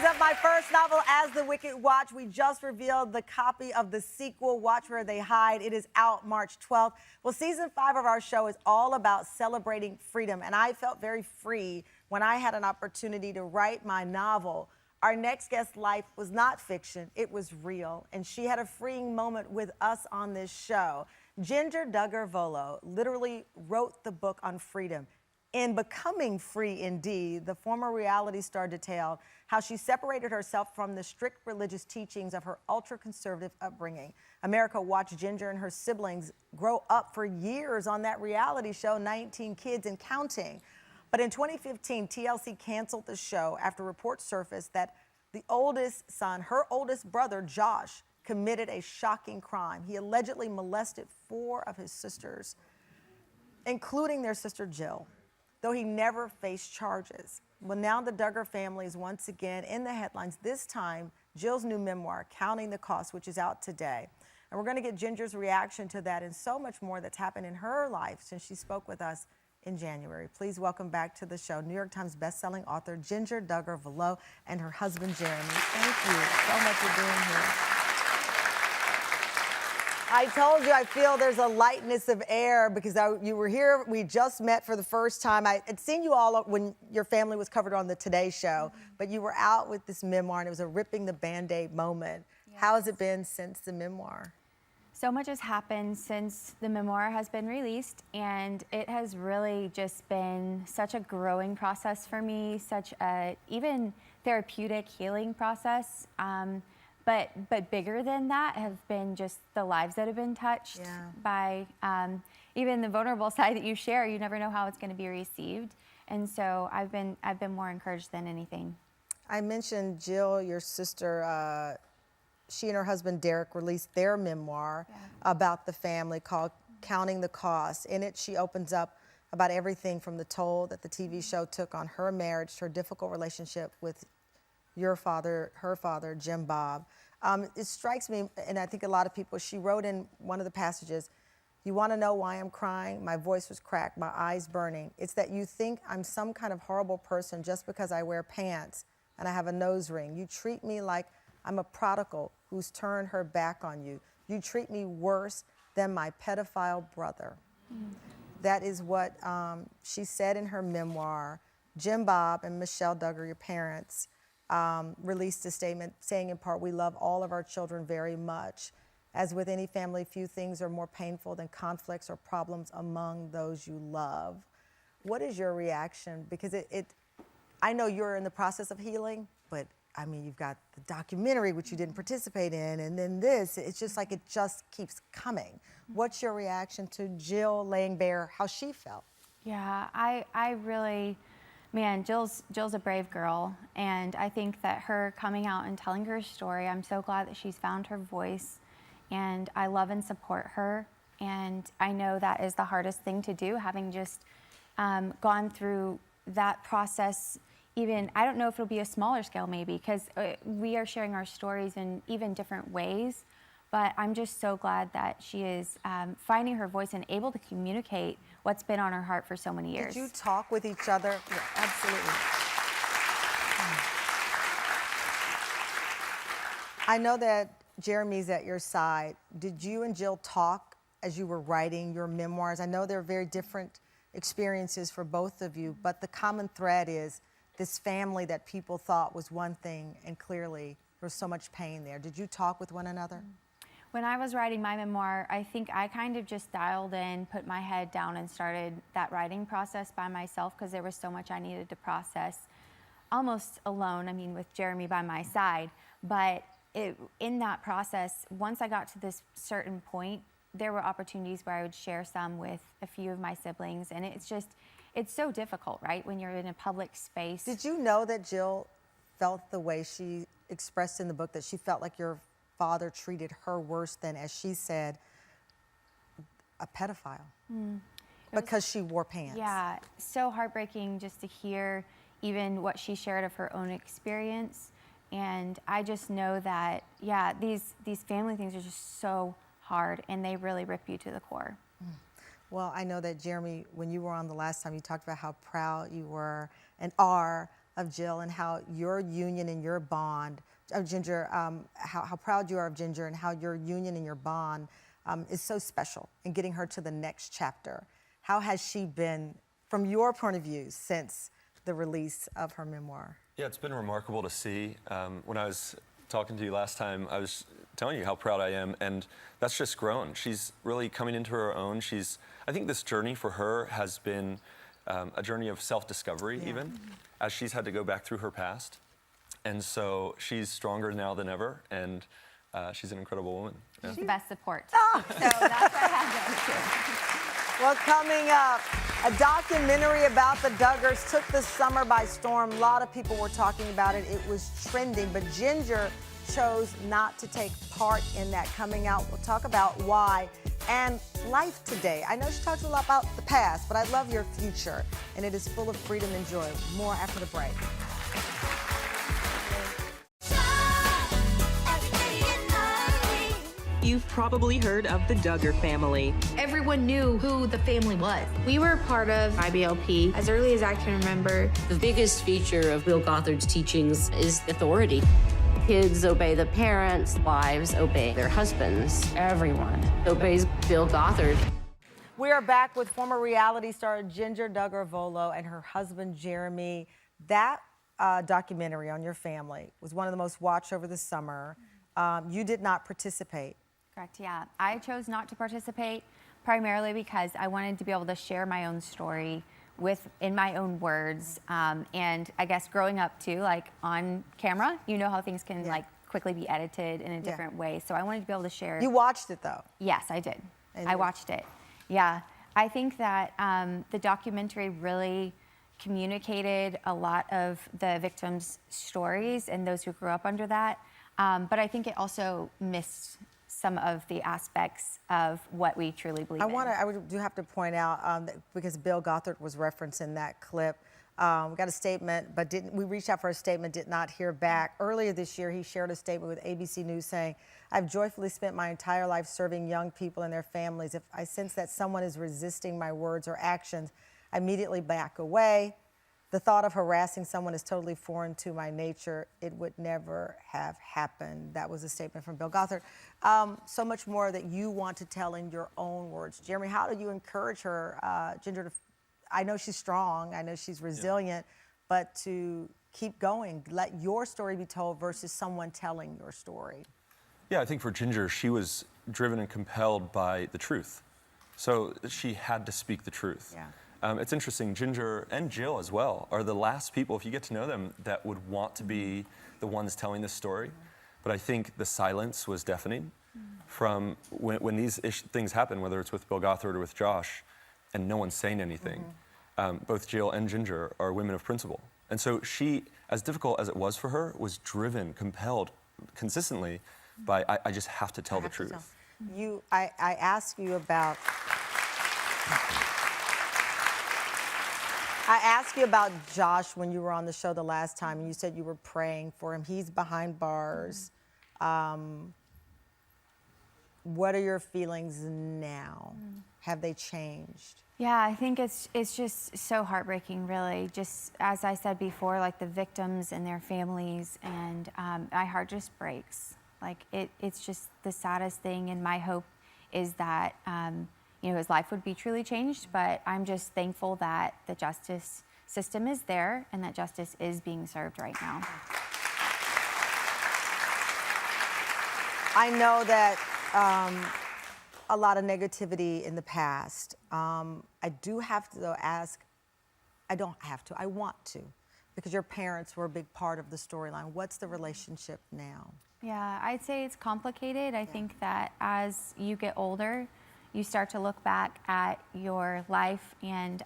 of my first novel, As the Wicked Watch. We just revealed the copy of the sequel, Watch Where They Hide. It is out March 12th. Well, season 5 of our show is all about celebrating freedom, and I felt very free when I had an opportunity to write my novel. Our next guest's life was not fiction, it was real, and she had a freeing moment with us on this show. Jinger Duggar Vuolo literally wrote the book on freedom. In Becoming Free Indeed, the former reality star detailed how she separated herself from the strict religious teachings of her ultra-conservative upbringing. America watched Jinger and her siblings grow up for years on that reality show, 19 Kids and Counting. But in 2015, TLC canceled the show after reports surfaced that the oldest son, her oldest brother, Josh, committed a shocking crime. He allegedly molested 4 of his sisters, including their sister Jill, though he never faced charges. Well, now the Duggar family is once again in the headlines, this time Jill's new memoir, Counting the Cost, which is out today. And we're going to get Ginger's reaction to that and so much more that's happened in her life since she spoke with us in January. Please welcome back to the show New York Times bestselling author Jinger Duggar Vuolo and her husband Jeremy. Thank you so much for being here. I told you I feel there's a lightness of air because you were here. We just met for the first time. I had seen you all when your family was covered on the Today Show, but you were out with this memoir, and it was a ripping the Band-Aid moment. Yes. How has it been since the memoir? So much has happened since the memoir has been released, and it has really just been such a growing process for me, such a even therapeutic healing process. But bigger than that have been just the lives that have been touched by even the vulnerable side that you share. You never know how it's going to be received, and so I've been more encouraged than anything. I mentioned Jill, your sister. She and her husband Derek released their memoir about the family called Counting the Cost. In it, she opens up about everything from the toll that the TV show took on her marriage to her difficult relationship with your father, her father, Jim Bob. It strikes me, and I think a lot of people, she wrote in one of the passages, "You want to know why I'm crying? My voice was cracked, my eyes burning. It's that you think I'm some kind of horrible person just because I wear pants and I have a nose ring. You treat me like I'm a prodigal who's turned her back on you. You treat me worse than my pedophile brother." That is what she said in her memoir. Jim Bob and Michelle Duggar, your parents, released a statement saying in part, "We love all of our children very much. As with any family, few things are more painful than conflicts or problems among those you love." What is your reaction? Because I know you're in the process of healing, but I mean, you've got the documentary, which you didn't participate in, and then this, it's just like it just keeps coming. What's your reaction to Jill laying bare how she felt? Yeah, I really, man, Jill's a brave girl, and I think that her coming out and telling her story, I'm so glad that she's found her voice, and I love and support her, and I know that is the hardest thing to do, having just gone through that process. Even, I don't know if it'll be a smaller scale maybe, because we are sharing our stories in even different ways, but I'm just so glad that she is finding her voice and able to communicate what's been on her heart for so many years. Did you talk with each other? Yeah, absolutely. I know that Jeremy's at your side. Did you and Jill talk as you were writing your memoirs? I know they're very different experiences for both of you, but the common thread is this family that people thought was one thing, and clearly there was so much pain there. Did you talk with one another? When I was writing my memoir, I think I kind of just dialed in, put my head down, and started that writing process by myself because there was so much I needed to process almost alone, I mean, with Jeremy by my side. But in that process, once I got to this certain point, there were opportunities where I would share some with a few of my siblings, and it's so difficult, right, when you're in a public space. Did you know that Jill felt the way she expressed in the book, that she felt like your father treated her worse than, as she said, a pedophile? Because she wore pants. Yeah, so heartbreaking just to hear even what she shared of her own experience. And I just know that, yeah, these family things are just so hard, and they really rip you to the core. Well, I know that, Jeremy, when you were on the last time, you talked about how proud you were and are of Jill and how your union and your bond of Ginger, how proud you are of Ginger and how your union and your bond is so special in getting her to the next chapter. How has she been, from your point of view, since the release of her memoir? Yeah, it's been remarkable to see. When I was talking to you last time, I was telling you how proud I am, and that's just grown. She's really coming into her own. I think this journey for her has been a journey of self-discovery, even, as she's had to go back through her past. And so she's stronger now than ever, and she's an incredible woman. Yeah. She's the best support. So that's what happened too. Well, coming up, a documentary about the Duggars took the summer by storm. A lot of people were talking about it. It was trending, but Ginger chose not to take part in that. Coming out, we'll talk about why and life today. I know she talks a lot about the past, but I love your future, and it is full of freedom and joy. More after the break. You've probably heard of the Duggar family. Everyone knew who the family was. We were part of IBLP as early as I can remember. The biggest feature of Bill Gothard's teachings is authority. Kids obey the parents, wives obey their husbands. Everyone obeys Bill Gothard. We are back with former reality star Jinger Duggar Vuolo and her husband Jeremy. That documentary on your family was one of the most watched over the summer. You did not participate. Correct, yeah. I chose not to participate primarily because I wanted to be able to share my own story in my own words. And I guess growing up too, like on camera, you know how things can like quickly be edited in a different way. So I wanted to be able to share. You watched it though? Yes, I did. And I watched it. Yeah. I think that the documentary really communicated a lot of the victims' stories and those who grew up under that. But I think it also missed some of the aspects of what we truly believe in. I do have to point out, that because Bill Gothard was referenced in that clip, we got a statement, but we reached out for a statement, did not hear back. Earlier this year, he shared a statement with ABC News saying, "I've joyfully spent my entire life serving young people and their families. If I sense that someone is resisting my words or actions, I immediately back away. The thought of harassing someone is totally foreign to my nature. It would never have happened." That was a statement from Bill Gothard. So much more that you want to tell in your own words. Jeremy, how do you encourage her, Ginger, I know she's strong, I know she's resilient, but to keep going, let your story be told versus someone telling your story? Yeah, I think for Ginger, she was driven and compelled by the truth. So she had to speak the truth. Yeah. It's interesting, Ginger and Jill as well are the last people, if you get to know them, that would want to be the ones telling this story. But I think the silence was deafening from when these things happen, whether it's with Bill Gothard or with Josh, and no one's saying anything. Both Jill and Ginger are women of principle. And so she, as difficult as it was for her, was driven, compelled consistently by, I just have to tell the truth. I asked you about... I asked you about Josh when you were on the show the last time, and you said you were praying for him. He's behind bars. What are your feelings now? Have they changed? Yeah, I think it's just so heartbreaking, really. Just as I said before, like the victims and their families, and my heart just breaks. Like it's just the saddest thing, and my hope is that his life would be truly changed, but I'm just thankful that the justice system is there and that justice is being served right now. I know that a lot of negativity in the past. I do have to though ask, I don't have to, I want to, because your parents were a big part of the storyline. What's the relationship now? Yeah, I'd say it's complicated. I think that as you get older, you start to look back at your life, and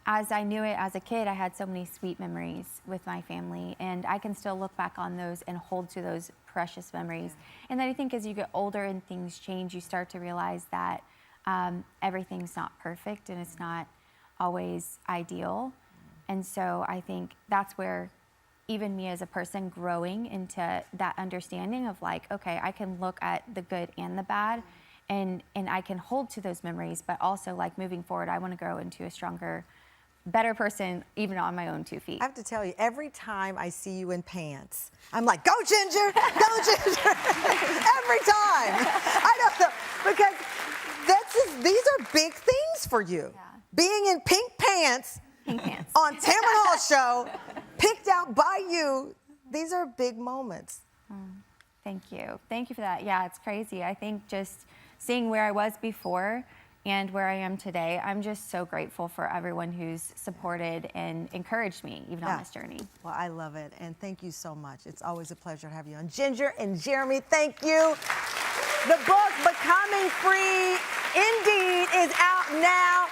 as I knew it as a kid, I had so many sweet memories with my family, and I can still look back on those and hold to those precious memories. And then I think as you get older and things change, you start to realize that everything's not perfect and it's not always ideal. And so I think that's where even me as a person growing into that understanding of like, okay, I can look at the good and the bad, and I can hold to those memories, but also like moving forward, I want to grow into a stronger better person even on my own 2 feet. I have to tell you, every time I see you in pants, I'm like, go Ginger, go Ginger. Every time. I don't know, because these are big things for you. Yeah. Being in pink pants, Pink pants. on Tamron Hall's show, picked out by you, these are big moments. Thank you. Thank you for that. Yeah, it's crazy. I think just seeing where I was before and where I am today, I'm just so grateful for everyone who's supported and encouraged me even on this journey. Well, I love it, and thank you so much. It's always a pleasure to have you on. Ginger and Jeremy, thank you. The book, Becoming Free, indeed, is out now.